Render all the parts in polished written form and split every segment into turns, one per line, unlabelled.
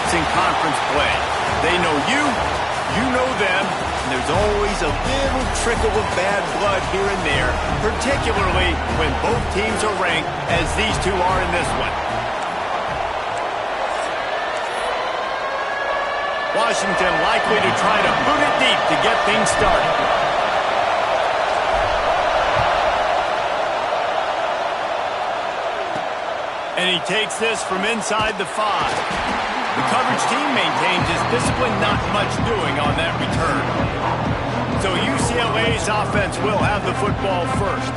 teams in conference play. They know you, you know them, and there's always a little trickle of bad blood here and there, particularly when both teams are ranked as these two are in this one. Washington likely to try to boot it deep to get things started. And he takes this from inside the 5. The coverage team maintains his discipline, not much doing on that return. So UCLA's offense will have the football first.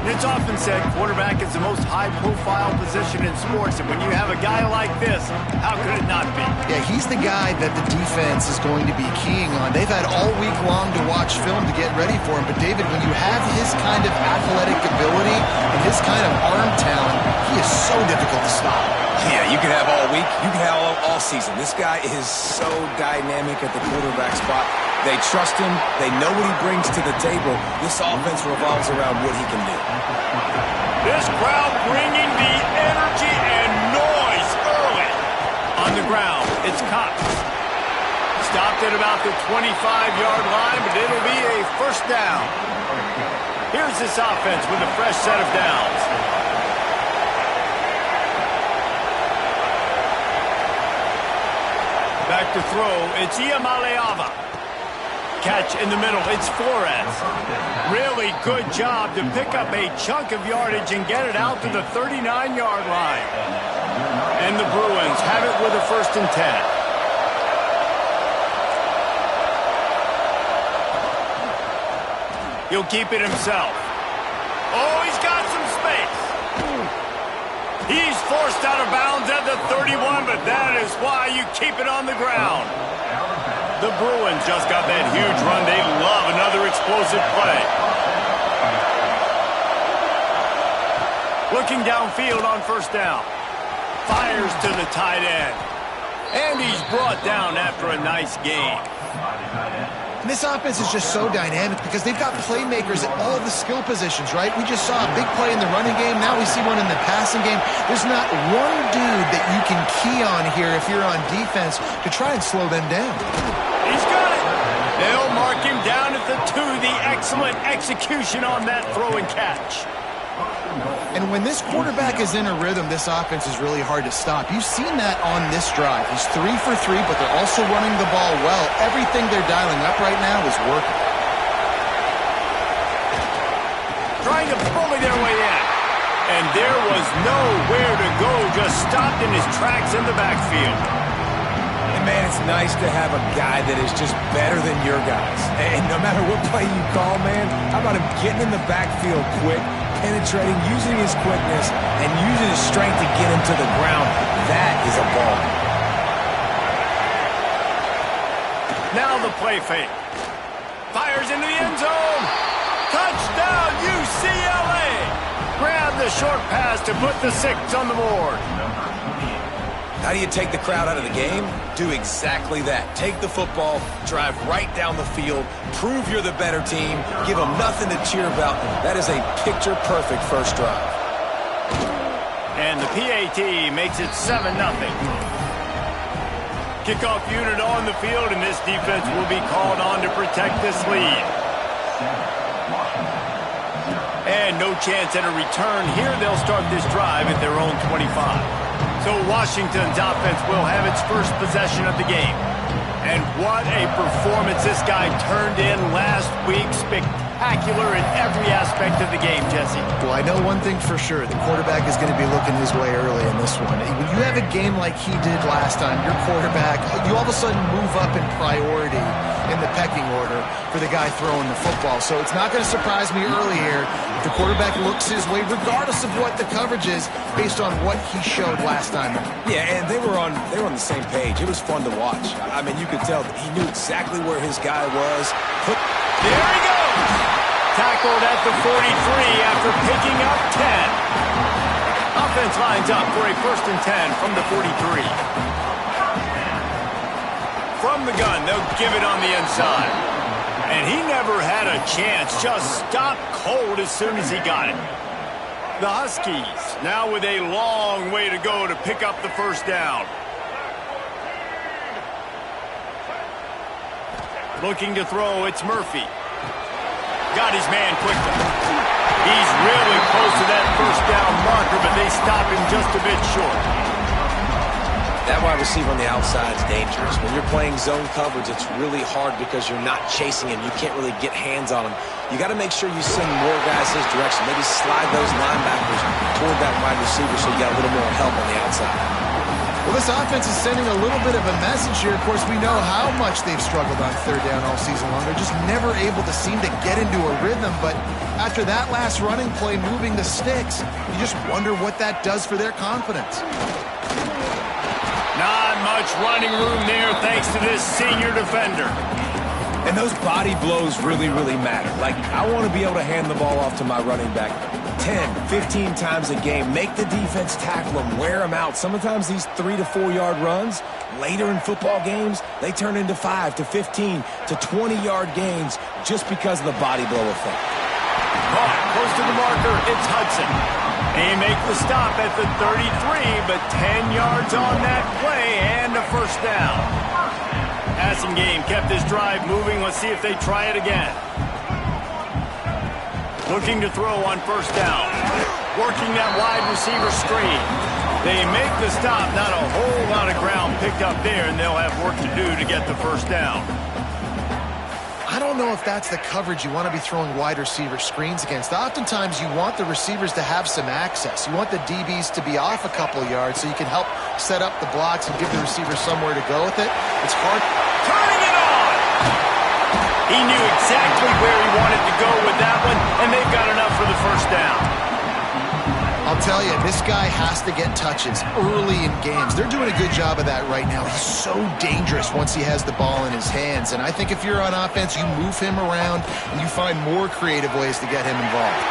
And it's often said quarterback is the most high-profile position in sports, and when you have a guy like this, how could it not be?
Yeah, he's the guy that the defense is going to be keying on. They've had all week long to watch film to get ready for him, but David, when you have his kind of athletic ability and his kind of arm talent, he is so difficult to stop.
Yeah, you can have all week, you can have all season. This guy is so dynamic at the quarterback spot. They trust him. They know what he brings to the table. This offense revolves around what he can do.
This crowd bringing the energy and noise early. On the ground, it's Cox. Stopped at about the 25-yard line, but it'll be a first down. Here's this offense with a fresh set of downs. Back to throw, it's Iamaleava. Catch in the middle, it's Flores. Really good job to pick up a chunk of yardage and get it out to the 39-yard line. And the Bruins have it with a 1st and 10. He'll keep it himself. Oh, he's got some space. He's forced out of bounds at the 31, but that is why you keep it on the ground. The Bruins just got that huge run. They love another explosive play. Looking downfield on 1st down. Fires to the tight end. And he's brought down after a nice gain.
And this offense is just so dynamic because they've got playmakers at all of the skill positions, right? We just saw a big play in the running game. Now we see one in the passing game. There's not one dude that you can key on here if you're on defense to try and slow them down.
He's got it. They'll mark him down at the 2. The excellent execution on that throw and catch.
And when this quarterback is in a rhythm, this offense is really hard to stop. You've seen that on this drive. He's 3 for 3, but they're also running the ball well. Everything they're dialing up right now is working.
Trying to bully their way in. And there was nowhere to go, just stopped in his tracks in the backfield.
And man, it's nice to have a guy that is just better than your guys. And no matter what play you call, man, how about him getting in the backfield quick, penetrating, using his quickness, and using his strength to get him to the ground. That is a ball.
Now the play fake. Fires into the end zone. Touchdown, UCLA. Grab the short pass to put the 6 on the board.
How do you take the crowd out of the game? Do exactly that. Take the football, drive right down the field, prove you're the better team, give them nothing to cheer about. That is a picture-perfect first drive.
And the PAT makes it 7-0. Kickoff unit on the field, and this defense will be called on to protect this lead. And no chance at a return here. They'll start this drive at their own 25. So Washington's offense will have its first possession of the game. And what a performance this guy turned in last week. Spectacular in every aspect of the game, Jesse.
Well, I know one thing for sure. The quarterback is going to be looking his way early in this one. When you have a game like he did last time, your quarterback, you all of a sudden move up in priority in the pecking order for the guy throwing the football. So it's not going to surprise me early here if the quarterback looks his way, regardless of what the coverage is, based on what he showed last time.
Yeah, and they were on the same page. It was fun to watch. I mean, you could tell that he knew exactly where his guy was.
There he goes! Tackled at the 43 after picking up 10. Offense lines up for a 1st and 10 from the 43. From the gun, they'll give it on the inside. And he never had a chance, just stopped cold as soon as he got it. The Huskies now with a long way to go to pick up the 1st down. Looking to throw, it's Murphy. Got his man quickly. He's really close to that first down marker, but they stop him just a bit short.
That wide receiver on the outside is dangerous. When you're playing zone coverage, it's really hard because you're not chasing him. You can't really get hands on him. You got to make sure you send more guys his direction. Maybe slide those linebackers toward that wide receiver so you got a little more help on the outside.
Well, this offense is sending a little bit of a message here. Of course, we know how much they've struggled on third down all season long. They're just never able to seem to get into a rhythm. But after that last running play, moving the sticks, you just wonder what that does for their confidence.
Not much running room there thanks to this senior defender.
And those body blows really, really matter. Like, I want to be able to hand the ball off to my running back 10, 15 times a game. Make the defense tackle them, wear them out. Sometimes these 3 to 4 yard runs, later in football games, they turn into 5 to 15 to 20 yard gains just because of the body blow effect.
Caught close to the marker, it's Hudson. They make the stop at the 33, but 10 yards on that play and a first down. Passing game kept this drive moving. Let's see if they try it again. Looking to throw on first down. Working that wide receiver screen. They make the stop. Not a whole lot of ground picked up there, and they'll have work to do to get the first down.
I don't know if that's the coverage you want to be throwing wide receiver screens against. Oftentimes, you want the receivers to have some access. You want the DBs to be off a couple yards so you can help set up the blocks and give the receiver somewhere to go with it. It's hard.
Turning it on! He knew exactly where he wanted to go with that one, and they've got enough for the first down.
I'll tell you, this guy has to get touches early in games. They're doing a good job of that right now. He's so dangerous once he has the ball in his hands. And I think if you're on offense, you move him around and you find more creative ways to get him involved.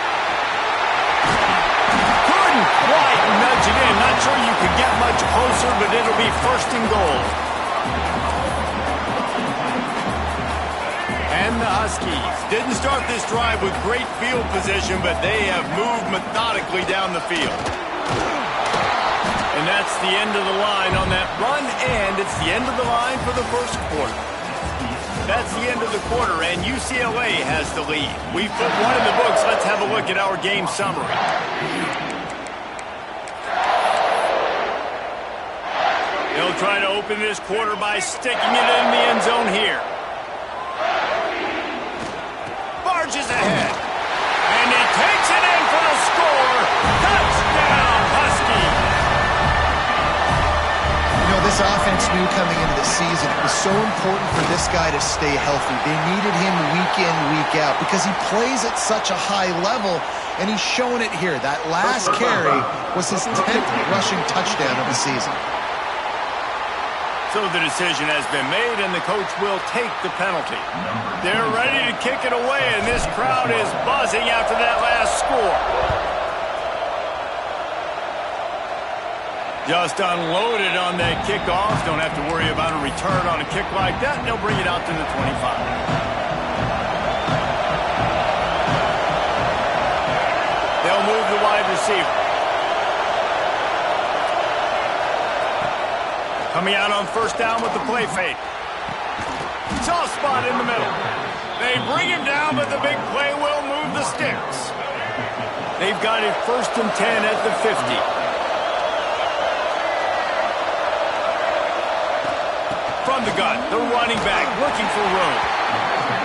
Couldn't quite nudge it in. Not sure you could get much closer, but it'll be first and goal. And the Huskies didn't start this drive with great field position, but they have moved methodically down the field. And that's the end of the line on that run, and it's the end of the line for the first quarter. That's the end of the quarter, and UCLA has the lead. We've put one in the books. Let's have a look at our game summary. They'll try to open this quarter by sticking it in the end zone here. Barges ahead. And he takes it in for the score. Touchdown, Huskies.
You know, this offense knew coming into the season it was so important for this guy to stay healthy. They needed him week in, week out because he plays at such a high level, and he's showing it here. That last carry was his 10th rushing touchdown of the season.
So the decision has been made, and the coach will take the penalty. They're ready to kick it away, and this crowd is buzzing after that last score. Just unloaded on that kickoff. Don't have to worry about a return on a kick like that, and they'll bring it out to the 25. They'll move the wide receiver. Coming out on first down with the play fake. Soft spot in the middle. They bring him down, but the big play will move the sticks. They've got it 1st and 10 at the 50. From the gun, the running back looking for room.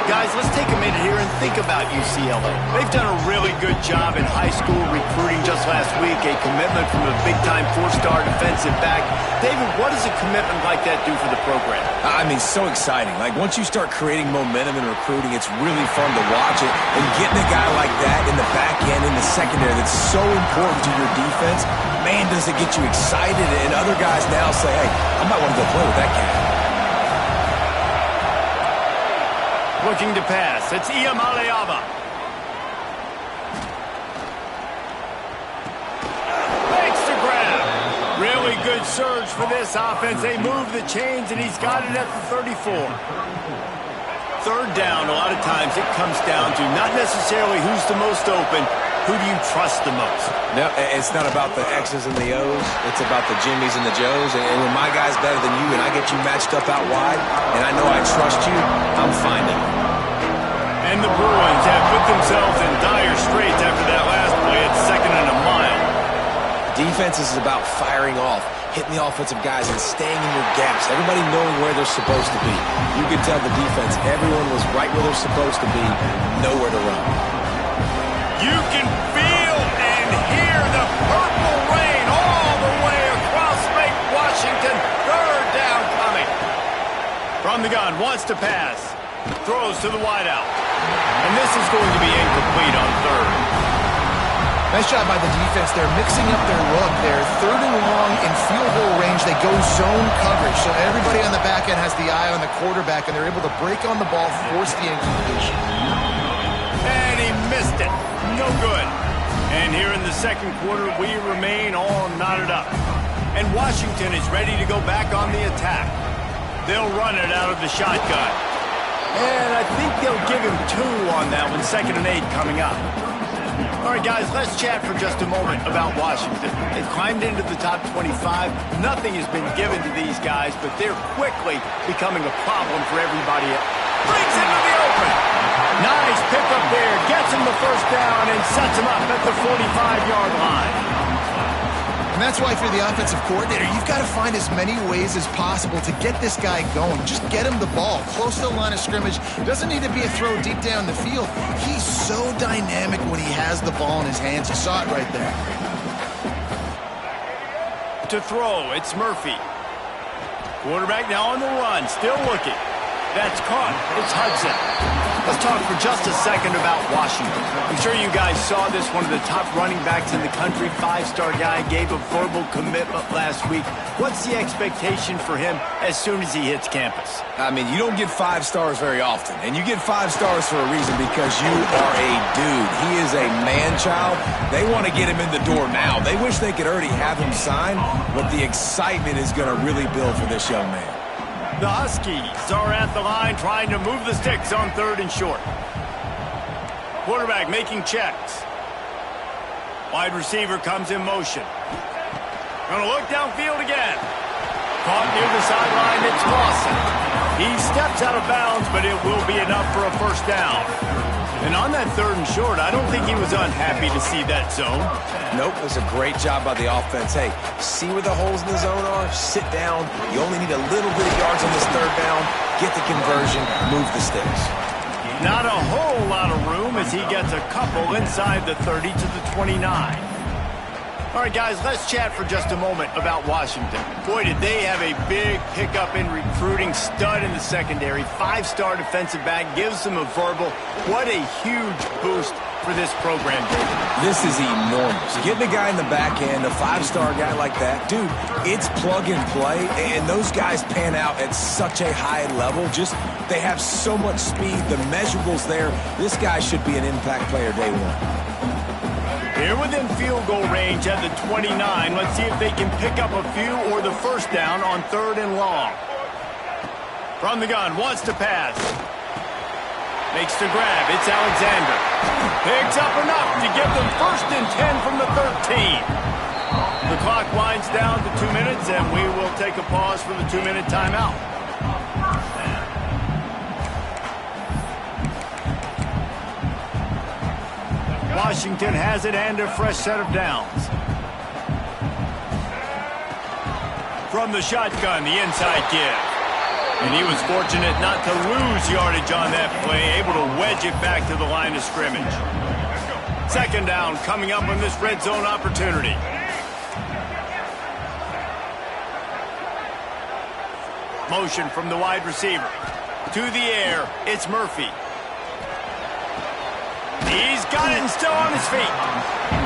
Guys, let's take a minute here and think about UCLA. They've done a really good job in high school recruiting just last week, a commitment from a big-time 4-star defensive back. David, what does a commitment like that do for the program?
I mean, so exciting. Like, once you start creating momentum in recruiting, it's really fun to watch it. And getting a guy like that in the back end, in the secondary, that's so important to your defense, man, does it get you excited. And other guys now say, hey, I might want to go play with that guy.
Looking to pass. It's Iamaleava. Makes the grab. Really good surge for this offense. They move the chains, and he's got it at the 34. Third down, a lot of times it comes down to not necessarily who's the most open, who do you trust the most?
No, it's not about the X's and the O's. It's about the Jimmys and the Joes. And when my guy's better than you and I get you matched up out wide and I know I trust you, I'm finding it.
And the Bruins have put themselves in dire straits after that last play at 2nd and a mile.
Defense is about firing off, hitting the offensive guys and staying in your gaps. Everybody knowing where they're supposed to be. You could tell the defense, everyone was right where they're supposed to be, nowhere to run.
You can feel and hear the purple rain all the way across Lake Washington. 3rd down coming. From the gun, wants to pass. Throws to the wideout. And this is going to be incomplete on 3rd.
Nice job by the defense. They're mixing up their look. They're 3rd and long in field goal range. They go zone coverage. So everybody on the back end has the eye on the quarterback, and they're able to break on the ball, force the incompletion.
And he missed it. No good. And here in the 2nd quarter, we remain all knotted up. And Washington is ready to go back on the attack. They'll run it out of the shotgun. And I think they'll give him 2 on that one. 2nd and 8 coming up. All right, guys, let's chat for just a moment about Washington. They've climbed into the top 25. Nothing has been given to these guys, but they're quickly becoming a problem for everybody else. Brings into the open. Nice pickup there. Gets him the 1st down and sets him up at the 45-yard line.
And that's why, if you're the offensive coordinator, you've got to find as many ways as possible to get this guy going. Just get him the ball close to the line of scrimmage. Doesn't need to be a throw deep down the field. He's so dynamic when he has the ball in his hands. You saw it right there.
To throw, it's Murphy. Quarterback now on the run, still looking. That's caught. It's Hudson. Let's talk for just a second about Washington. I'm sure you guys saw this. One of the top running backs in the country, 5-star guy, gave a verbal commitment last week. What's the expectation for him as soon as he hits campus?
I mean, you don't get 5 stars very often, and you get 5 stars for a reason because you are a dude. He is a man-child. They want to get him in the door now. They wish they could already have him signed, but the excitement is going to really build for this young man.
The Huskies are at the line trying to move the sticks on 3rd and short. Quarterback making checks. Wide receiver comes in motion. Going to look downfield again. Caught near the sideline, it's Lawson. He steps out of bounds, but it will be enough for a 1st down. And on that 3rd and short, I don't think he was unhappy to see that zone.
Nope, it was a great job by the offense. Hey, see where the holes in the zone are? Sit down. You only need a little bit of yards on this 3rd down. Get the conversion, move the sticks.
Not a whole lot of room as he gets a couple inside the 30 to the 29. All right, guys, let's chat for just a moment about Washington. Boy, did they have a big pickup in recruiting. Stud in the secondary. 5-star defensive back. Gives them a verbal. What a huge boost for this program, David.
This is enormous. Getting a guy in the back end, a 5-star guy like that, dude, it's plug and play, and those guys pan out at such a high level. Just, they have so much speed. The measurables there. This guy should be an impact player day one.
Here within field goal range at the 29. Let's see if they can pick up a few or the 1st down on 3rd and long. From the gun, wants to pass. Makes the grab. It's Alexander. Picks up enough to give them 1st and 10 from the 13. The clock winds down to 2 minutes, and we will take a pause for the 2-minute timeout. Washington has it and a fresh set of downs. From the shotgun, the inside give. And he was fortunate not to lose yardage on that play, able to wedge it back to the line of scrimmage. 2nd down coming up on this red zone opportunity. Motion from the wide receiver. To the air, it's Murphy. He's got it and still on his feet.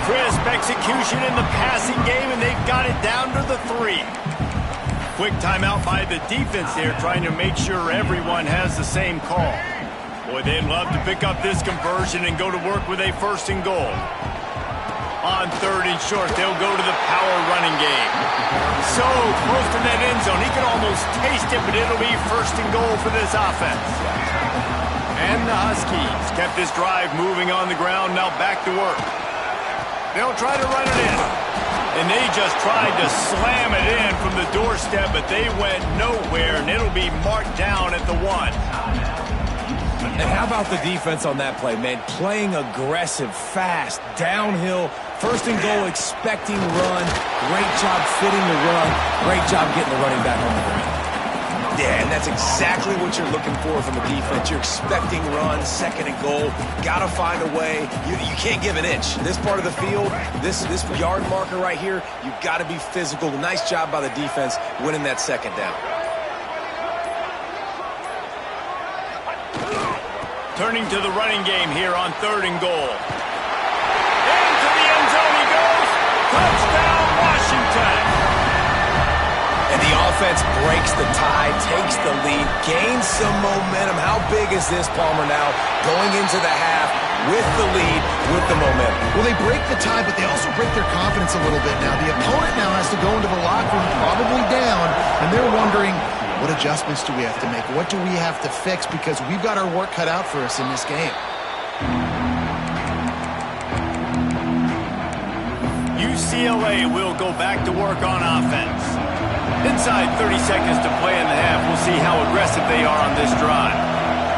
Crisp execution in the passing game, and they've got it down to the 3. Quick timeout by the defense there, trying to make sure everyone has the same call. Boy, they'd love to pick up this conversion and go to work with a 1st and goal. On 3rd and short, they'll go to the power running game. So close to that end zone, he can almost taste it, but it'll be 1st and goal for this offense. And the Huskies kept this drive moving on the ground, now back to work. They'll try to run it in. And they just tried to slam it in from the doorstep, but they went nowhere, and it'll be marked down at the 1.
And how about the defense on that play, man? Playing aggressive, fast, downhill, first and goal, expecting run. Great job fitting the run. Great job getting the running back on the ground. Yeah, and that's exactly what you're looking for from the defense. You're expecting run, second and goal. Got to find a way. You can't give an inch. This part of the field, this yard marker right here, you've got to be physical. Nice job by the defense winning that second down.
Turning to the running game here on 3rd and goal. Into the end zone he goes. Touchdown, Washington.
And the offense breaks the tie, takes the lead, gains some momentum. How big is this, Palmer, now? Going into the half with the lead, with the momentum.
Well, they break the tie, but they also break their confidence a little bit now. The opponent now has to go into the locker room probably down, and they're wondering, what adjustments do we have to make? What do we have to fix? Because we've got our work cut out for us in this game.
UCLA will go back to work on offense. Inside 30 seconds to play in the half, we'll see how aggressive they are on this drive.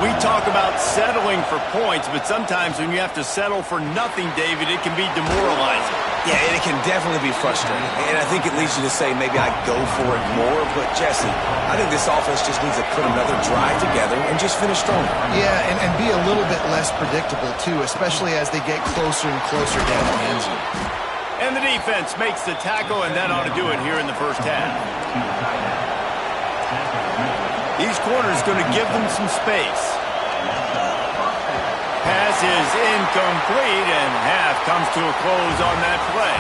We talk about settling for points, but sometimes when you have to settle for nothing, David, it can be demoralizing.
Yeah, and it can definitely be frustrating. And I think it leads you to say maybe I go for it more. But, Jesse, I think this offense just needs to put another drive together and just finish stronger.
Yeah, and be a little bit less predictable, too, especially as they get closer and closer down the end zone.
And the defense makes the tackle, and that ought to do it here in the first half. These corners going to give them some space. Pass is incomplete, and half comes to a close on that play.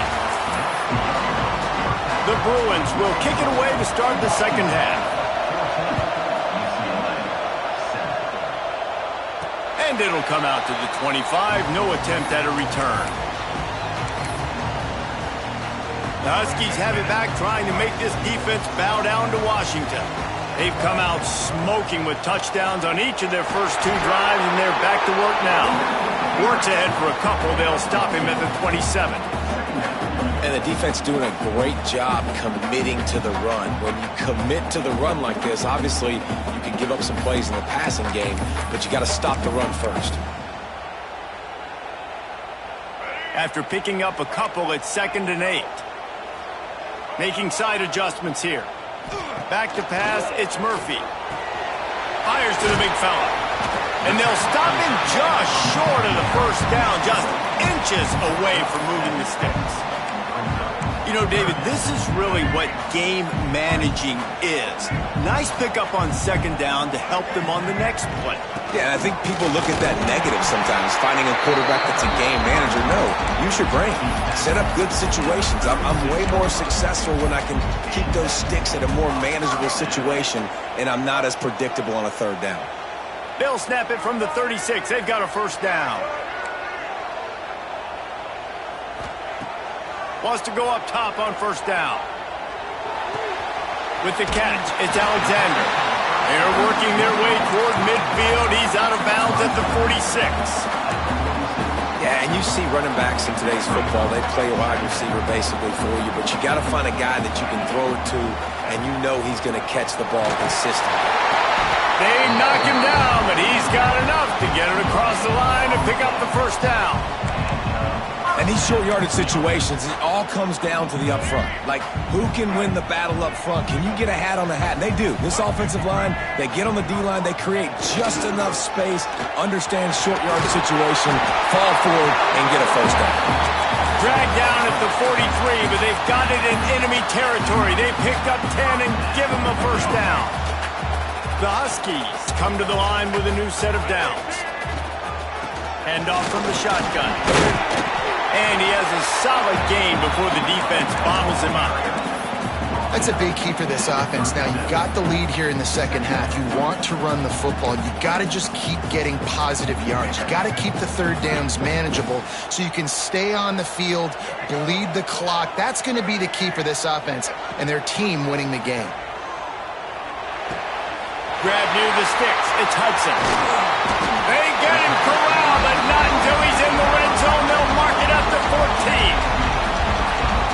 The Bruins will kick it away to start the second half. And it'll come out to the 25. No attempt at a return. The Huskies have it back, trying to make this defense bow down to Washington. They've come out smoking with touchdowns on each of their first 2 drives, and they're back to work now. Works ahead for a couple. They'll stop him at the 27.
And the defense doing a great job committing to the run. When you commit to the run like this, obviously you can give up some plays in the passing game, but you got to stop the run first.
After picking up a couple, it's 2nd and 8. Making side adjustments here. Back to pass, it's Murphy. Fires to the big fella. And they'll stop him just short of the first down, just inches away from moving the sticks. You know, David, this is really what game managing is. Nice pickup on 2nd down to help them on the next play.
Yeah, I think people look at that negative sometimes, finding a quarterback that's a game manager. No, use your brain. Set up good situations. I'm way more successful when I can keep those sticks at a more manageable situation, and I'm not as predictable on a 3rd down.
They'll snap it from the 36. They've got a first down. Wants to go up top on first down. With the catch, it's Alexander. They're working their way toward midfield. He's out of bounds at the 46.
Yeah, and you see running backs in today's football, they play a wide receiver basically for you, but you got to find a guy that you can throw it to, and you know he's going to catch the ball consistently.
They knock him down, but he's got enough to get it across the line and pick up the first down.
And these short yardage situations, it all comes down to the up front. Like, who can win the battle up front? Can you get a hat on the hat? And they do. This offensive line, they get on the D-line, they create just enough space, understand short yardage situation, fall forward, and get a first down.
Dragged down at the 43, but they've got it in enemy territory. They picked up 10 and give him a first down. The Huskies come to the line with a new set of downs. Hand off from the shotgun. And he has a solid gain before the defense bottles him up.
That's a big key for this offense. Now, you've got the lead here in the second half. You want to run the football. You got to just keep getting positive yards. You got to keep the 3rd downs manageable so you can stay on the field, bleed the clock. That's going to be the key for this offense and their team winning the game.
Grab near the sticks. It's Hudson. They get him corralled, but not until he's in the red zone. They'll mark it up to team.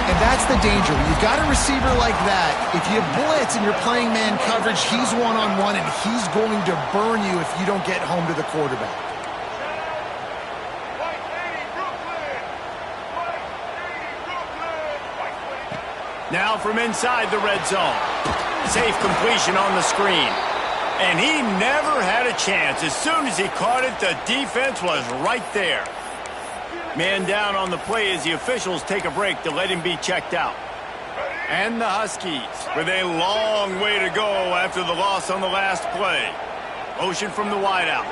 And that's the danger. You've got a receiver like that. If you blitz and you're playing man coverage, he's one-on-one, and he's going to burn you if you don't get home to the quarterback.
Now from inside the red zone. Safe completion on the screen. And he never had a chance. As soon as he caught it, the defense was right there. Man down on the play as the officials take a break to let him be checked out. And the Huskies with a long way to go after the loss on the last play. Motion from the wideout.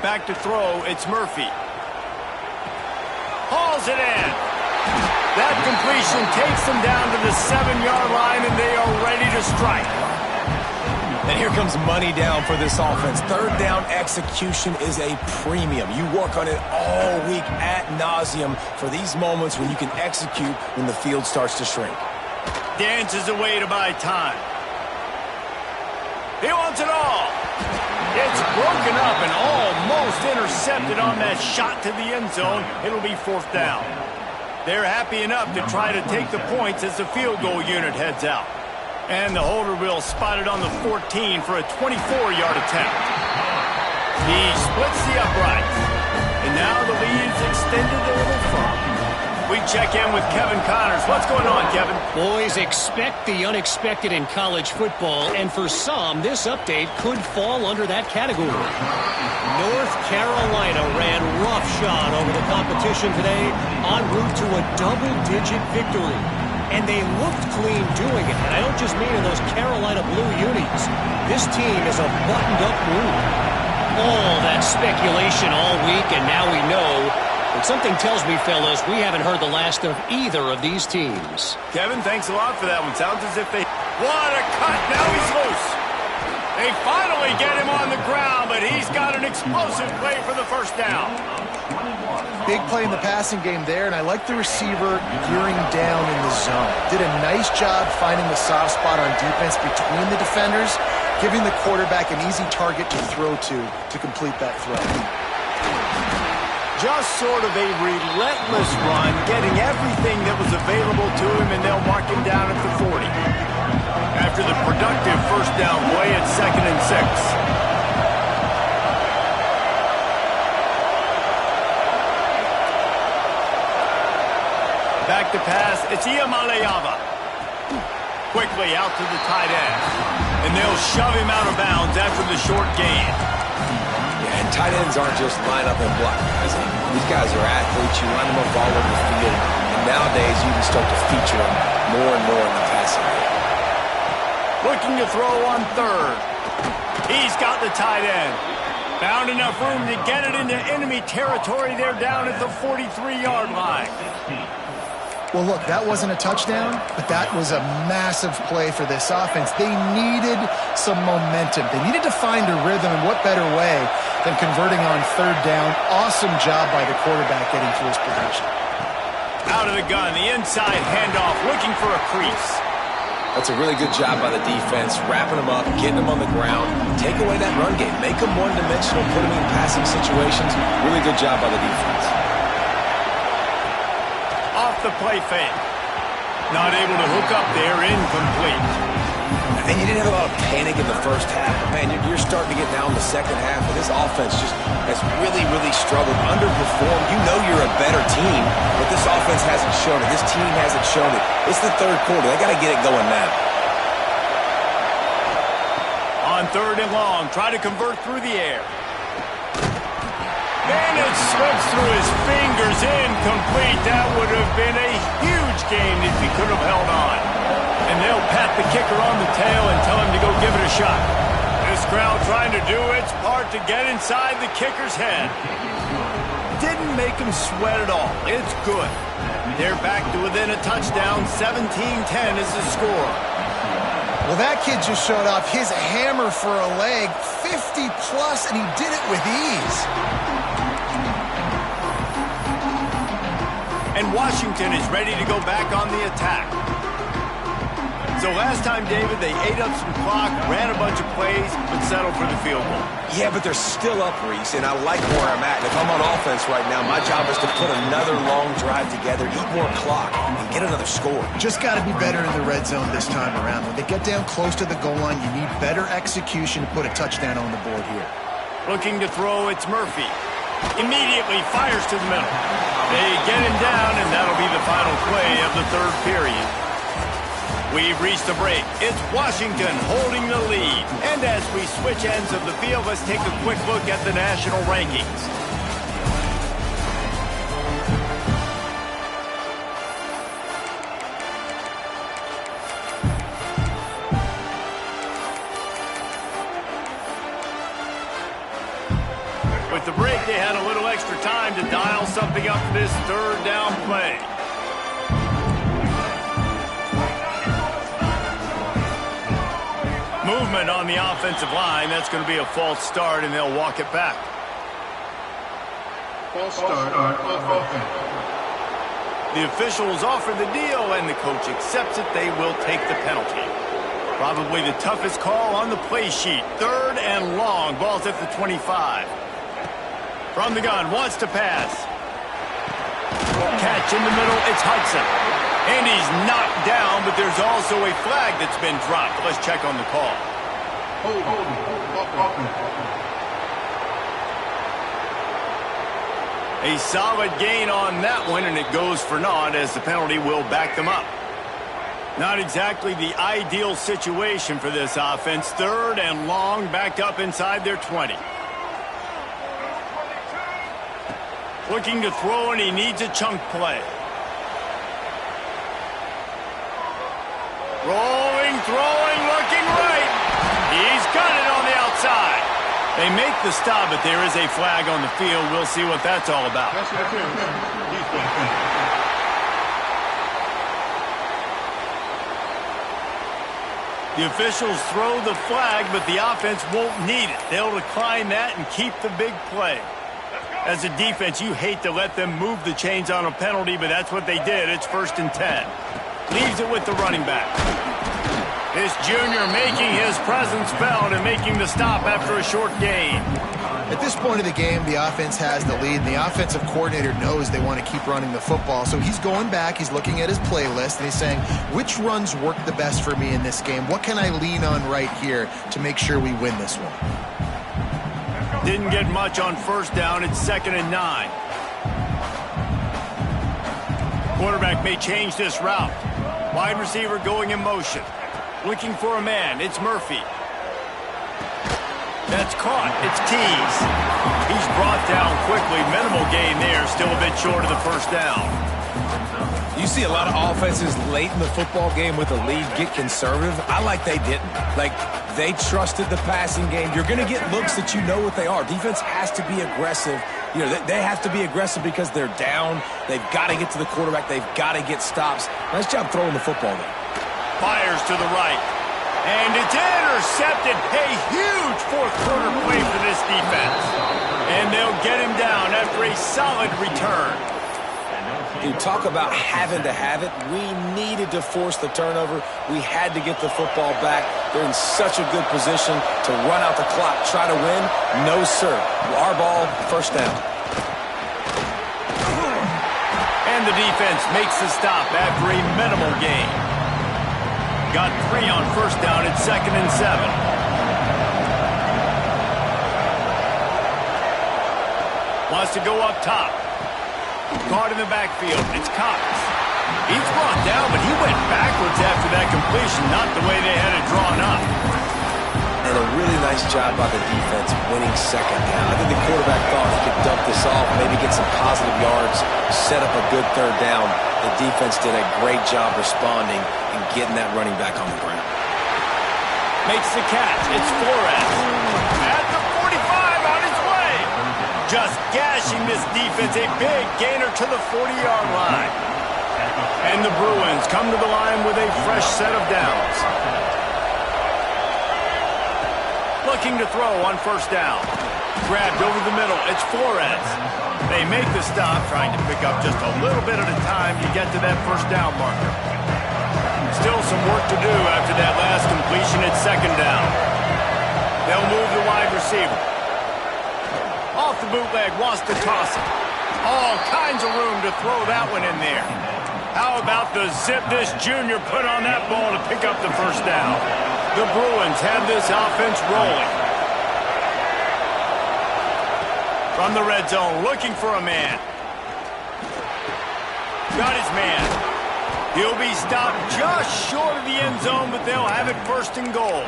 Back to throw, it's Murphy. Hauls it in. That completion takes them down to the 7-yard line, and they are ready to strike.
And here comes money down for this offense. Third down execution is a premium. You work on it all week ad nauseum for these moments when you can execute when the field starts to shrink.
Dances away to buy time. He wants it all. It's broken up and almost intercepted on that shot to the end zone. It'll be fourth down. They're happy enough to try to take the points as the field goal unit heads out. And the holder will spot it on the 14 for a 24-yard attempt. He splits the uprights. And now the lead's extended a little further. We check in with Kevin Connors. What's going on, Kevin?
Boys, expect the unexpected in college football, and for some, this update could fall under that category. North Carolina ran roughshod over the competition today en route to a double-digit victory. And they looked clean doing it. And I don't just mean in those Carolina blue unis. This team is a buttoned-up group. All that speculation all week, and now we know. But something tells me, fellas, we haven't heard the last of either of these teams.
Kevin, thanks a lot for that one. Sounds as if they... What a cut! Now he's loose. They finally get him on the ground, but he's got an explosive play for the first down.
Big play in the passing game there, and I like the receiver gearing down in the zone. Did a nice job finding the soft spot on defense between the defenders, giving the quarterback an easy target to throw to complete that throw.
Just sort of a relentless run, getting everything that was available to him, and they'll mark him down at the 40. After the productive first down play at 2nd and 6. Back to pass, it's Iamaleava. Quickly out to the tight end. And they'll shove him out of bounds after the short gain.
Yeah, and tight ends aren't just line up and block guys. These guys are athletes. You line them up all over the field. And nowadays, you can start to feature them more and more in the passing game.
Looking to throw on third. He's got the tight end. Found enough room to get it into enemy territory. They're down at the 43-yard line.
Well, look, that wasn't a touchdown, but that was a massive play for this offense. They needed some momentum. They needed to find a rhythm, and what better way than converting on third down. Awesome job by the quarterback getting to his progression.
Out of the gun, the inside handoff, looking for a crease.
That's a really good job by the defense, wrapping them up, getting them on the ground. Take away that run game. Make them one-dimensional, put them in passing situations. Really good job by the defense.
Off the play fake. Not able to hook up there, incomplete.
And you didn't have a lot of panic in the first half. Man, you're starting to get down in the second half, and this offense just has really, really struggled, underperformed. You know you're a better team, but this offense hasn't shown it. This team hasn't shown it. It's the third quarter. They got to get it going now.
On third and long, try to convert through the air. And it slips through his fingers, incomplete. That would have been a huge game if he could have held on. And they'll pat the kicker on the tail and tell him to go give it a shot. This crowd trying to do its part to get inside the kicker's head. Didn't make him sweat at all. It's good. They're back to within a touchdown. 17-10 is the score.
Well, that kid just showed off his hammer for a leg, 50-plus, and he did it with ease. And
Washington is ready to go back on the attack. So last time, David, they ate up some clock, ran a bunch of plays, but settled for the field goal.
Yeah, but they're still up, Reese, and I like where I'm at. And if I'm on offense right now, my job is to put another long drive together, eat more clock, and get another score.
Just got to be better in the red zone this time around. When they get down close to the goal line, you need better execution to put a touchdown on the board here.
Looking to throw, it's Murphy. Immediately fires to the middle. They get him down, and that'll be the final play of the third period. We've reached the break. It's Washington holding the lead. And as we switch ends of the field, let's take a quick look at the national rankings. With the break, they had a little extra time to dial something up for this third down play. Movement on the offensive line. That's going to be a false start, and they'll walk it back.
False start on offense.
The officials offer the deal, and the coach accepts it. They will take the penalty. Probably the toughest call on the play sheet. Third and long. Ball's at the 25. From the gun, wants to pass. Catch in the middle, it's Hudson. And he's knocked down, but there's also a flag that's been dropped. Let's check on the call. A solid gain on that one, and it goes for naught as the penalty will back them up. Not exactly the ideal situation for this offense. Third and long, backed up inside their 20. Looking to throw, and he needs a chunk play. Rolling, throwing, looking right. He's got it on the outside. They make the stop, but there is a flag on the field. We'll see what that's all about. The officials throw the flag, but the offense won't need it. They'll decline that and keep the big play. As a defense, you hate to let them move the chains on a penalty, but that's what they did. It's 1st and 10. Leaves it with the running back. This junior making his presence felt and making the stop after a short gain.
At this point of the game, the offense has the lead, and the offensive coordinator knows they want to keep running the football. So he's going back, he's looking at his playlist, and he's saying, which runs work the best for me in this game? What can I lean on right here to make sure we win this one?
Didn't get much on first down. It's 2nd and 9. Quarterback may change this route. Wide receiver going in motion. Looking for a man. It's Murphy. That's caught. It's Tees. He's brought down quickly. Minimal gain there. Still a bit short of the first down.
You see a lot of offenses late in the football game with a lead get conservative. I like they didn't. Like, they trusted the passing game. You're going to get looks that you know what they are. Defense has to be aggressive. You know, they have to be aggressive because they're down. They've got to get to the quarterback. They've got to get stops. Nice job throwing the football there.
Fires to the right. And it's intercepted. A huge fourth-quarter play for this defense. And they'll get him down after a solid return.
You talk about having to have it. We needed to force the turnover. We had to get the football back. They're in such a good position to run out the clock, try to win. No, sir. Our ball, first down.
And the defense makes the stop after a minimal gain. Got 3 on first down. It's 2nd and 7. Wants to go up top. Caught in the backfield. It's Cox. He's brought down, but he went backwards after that completion, not the way they had it drawn up.
And a really nice job by the defense winning second down. I think the quarterback thought he could dump this off, maybe get some positive yards, set up a good third down. The defense did a great job responding and getting that running back on the ground.
Makes the catch. It's Flores. At the 45 on his way. Just gashing this defense. A big gainer to the 40-yard line. And the Bruins come to the line with a fresh set of downs. Looking to throw on first down. Grabbed over the middle. It's Flores. They make the stop, trying to pick up just a little bit at a time to get to that first down marker. Still some work to do after that last completion at second down. They'll move the wide receiver. Off the bootleg, wants to toss it. All kinds of room to throw that one in there. How about the zip this junior put on that ball to pick up the first down? The Bruins have this offense rolling. From the red zone, looking for a man. Got his man. He'll be stopped just short of the end zone, but they'll have it first and goal.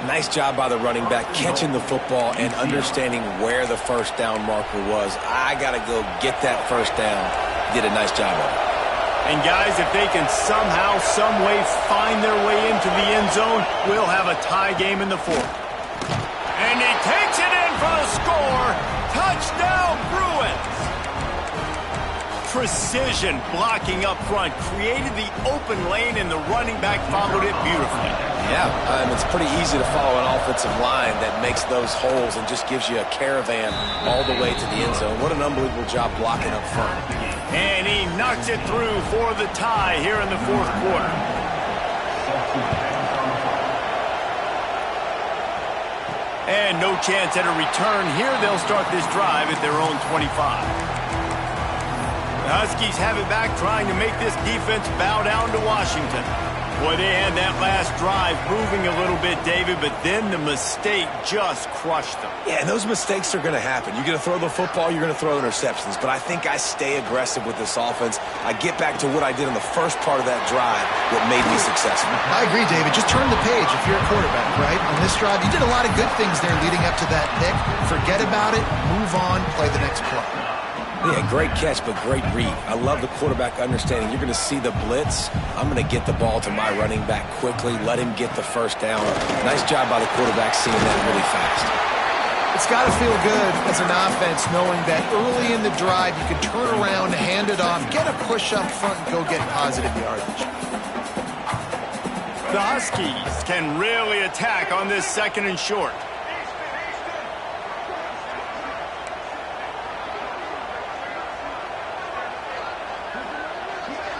Nice job by the running back catching the football and understanding where the first down marker was. I got to go get that first down. Did a nice job of it.
And guys, if they can somehow, some way find their way into the end zone, we'll have a tie game in the fourth. And he takes it in for the score. Touchdown, Bruins. Precision blocking up front created the open lane, and the running back followed it beautifully.
Yeah, it's pretty easy to follow an offensive line that makes those holes and just gives you a caravan all the way to the end zone. What an unbelievable job blocking up front.
And he knocks it through for the tie here in the fourth quarter. And no chance at a return here. They'll start this drive at their own 25. The Huskies have it back, trying to make this defense bow down to Washington. Boy, they had that last drive moving a little bit, David, but then the mistake just crushed them.
Yeah, and those mistakes are going to happen. You're going to throw the football, you're going to throw interceptions, but I think I stay aggressive with this offense. I get back to what I did in the first part of that drive that made me successful.
I agree, David. Just turn the page if you're a quarterback, right? On this drive, you did a lot of good things there leading up to that pick. Forget about it, move on, play the next play.
Yeah, great catch, but great read. I love the quarterback understanding. You're going to see the blitz. I'm going to get the ball to my running back quickly, let him get the first down. Nice job by the quarterback seeing that really fast.
It's got to feel good as an offense knowing that early in the drive you can turn around, hand it off, get a push up front, and go get positive yardage.
The Huskies can really attack on this second and short.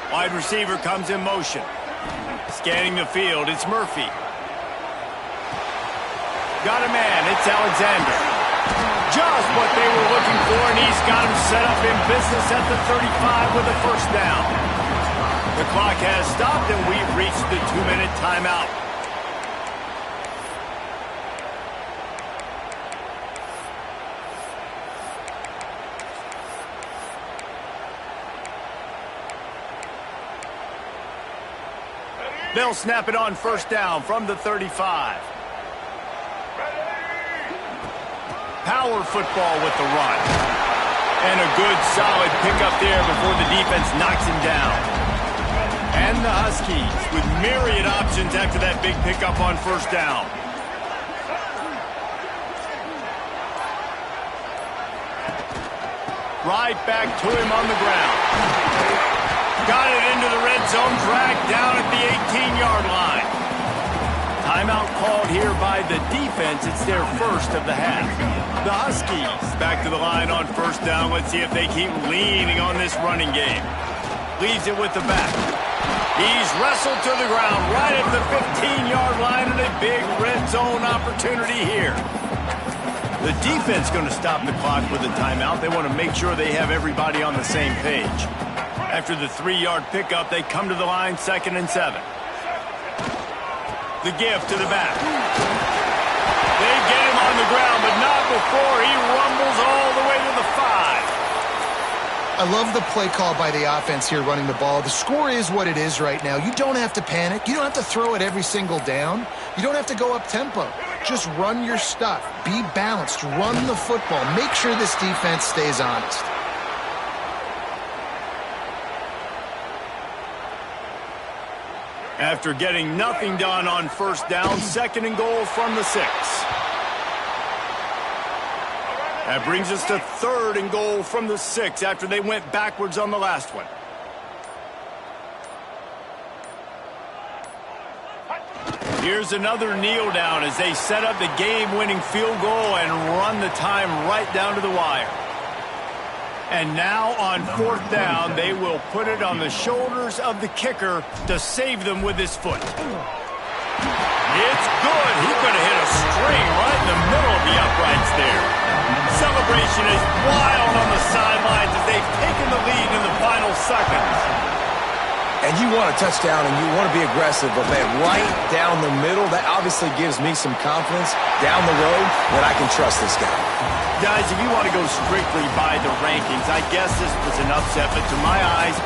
Wide receiver comes in motion. Scanning the field, it's Murphy. Got a man, it's Alexander. Just what they were looking for, and he's got him set up in business at the 35 with a first down. The clock has stopped, and we've reached the 2-minute timeout. They'll snap it on first down from the 35. Power football with the run. And a good, solid pickup there before the defense knocks him down. And the Huskies with myriad options after that big pickup on first down. Right back to him on the ground. Got it into the red zone, dragged down at the 18-yard line. Timeout called here by the defense. It's their first of the half. The Huskies back to the line on first down. Let's see if they keep leaning on this running game. Leaves it with the back. He's wrestled to the ground right at the 15-yard line, and a big red zone opportunity here. The defense going to stop the clock with a timeout. They want to make sure they have everybody on the same page. After the 3-yard pickup, they come to the line, 2nd and 7. The give to the back. They get him on the ground, but not before he rumbles all the way to the 5.
I love the play call by the offense here running the ball. The score is what it is right now. You don't have to panic. You don't have to throw it every single down. You don't have to go up tempo. Just run your stuff. Be balanced. Run the football. Make sure this defense stays honest.
After getting nothing done on first down, 2nd and goal from the 6. That brings us to 3rd and goal from the 6 after they went backwards on the last one. Here's another kneel down as they set up the game-winning field goal and run the time right down to the wire. And now on 4th down, they will put it on the shoulders of the kicker to save them with his foot. It's good. He could have hit a string right in the middle of the uprights there. Celebration is wild on the sidelines as they've taken the lead in the final seconds.
And you want a touchdown and you want to be aggressive, but man, right down the middle, that obviously gives me some confidence down the road that I can trust this guy.
Guys, if you want to go strictly by the rankings, I guess this was an upset, but to my eyes,